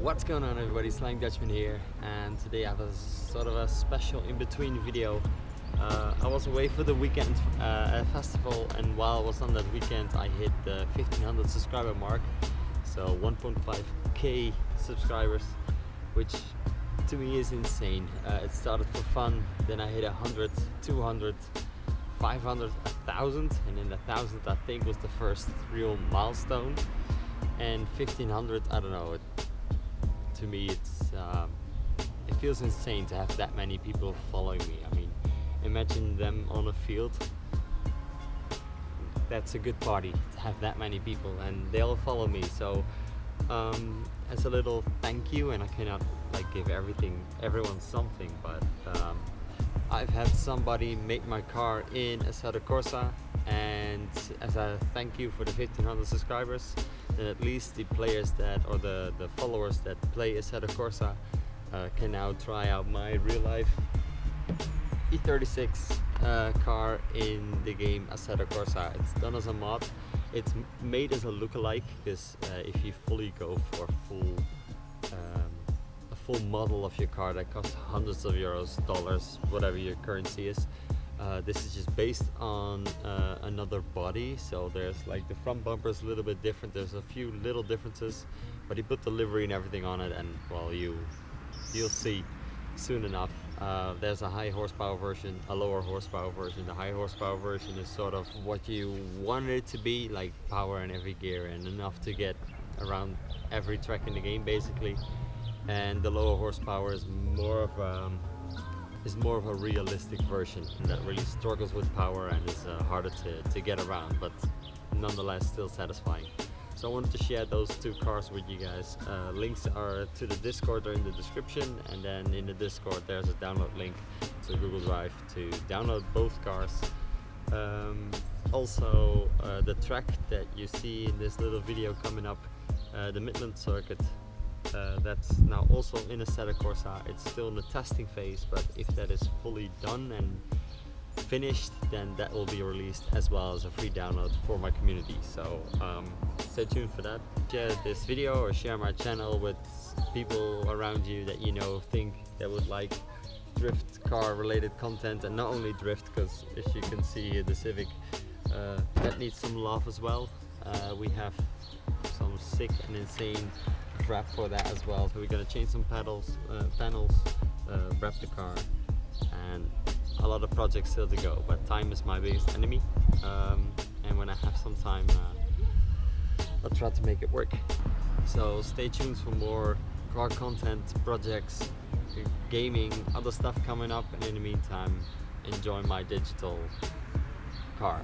What's going on, everybody? Slang Dutchman here, and today I have a sort of a special in-between video. I was away for the weekend at a festival, and while I was on that weekend I hit the 1500 subscriber mark, so 1.5k subscribers, which to me is insane. It started for fun, then I hit 100, 200, 500, 1000, and then 1000 I think was the first real milestone, and 1500, I don't know, to me it feels insane to have that many people following me. I mean, imagine them on a field. That's a good party to have that many people, and they all follow me. So as a little thank you, and I cannot like give everyone something, but I've had somebody make my car in Assetto Corsa, and as a thank you for the 1500 subscribers, then at least the players that, or the followers that play Assetto Corsa can now try out my real life E36 car in the game Assetto Corsa. It's done as a mod. It's made as a lookalike, because if you fully go for a full model of your car that costs hundreds of euros, dollars, whatever your currency is, this is just based on another body. So there's like the front bumper is a little bit different, there's a few little differences, but he put the livery and everything on it, and well, you'll see soon enough. There's a high horsepower version, a lower horsepower version. The high horsepower version is sort of what you want it to be, like power in every gear and enough to get around every track in the game basically. And the lower horsepower is more of a realistic version that really struggles with power and is harder to get around, but nonetheless still satisfying. So I wanted to share those two cars with you guys. Links are to the Discord are in the description, and then in the Discord there's a download link to Google Drive to download both cars. Also the track that you see in this little video coming up, the Midland Circuit, that's now also in Assetto Corsa. It's still in the testing phase, but if that is fully done and finished, then that will be released as well as a free download for my community. So stay tuned for that. Share this video or share my channel with people around you that you know think that would like drift car related content, and not only drift, because as you can see the Civic that needs some love as well. We have some sick and insane wrap for that as well, so we're gonna change some panels, wrap the car, and a lot of projects still to go, but time is my biggest enemy, and when I have some time I'll try to make it work. So stay tuned for more car content, projects, gaming, other stuff coming up, and in the meantime enjoy my digital car.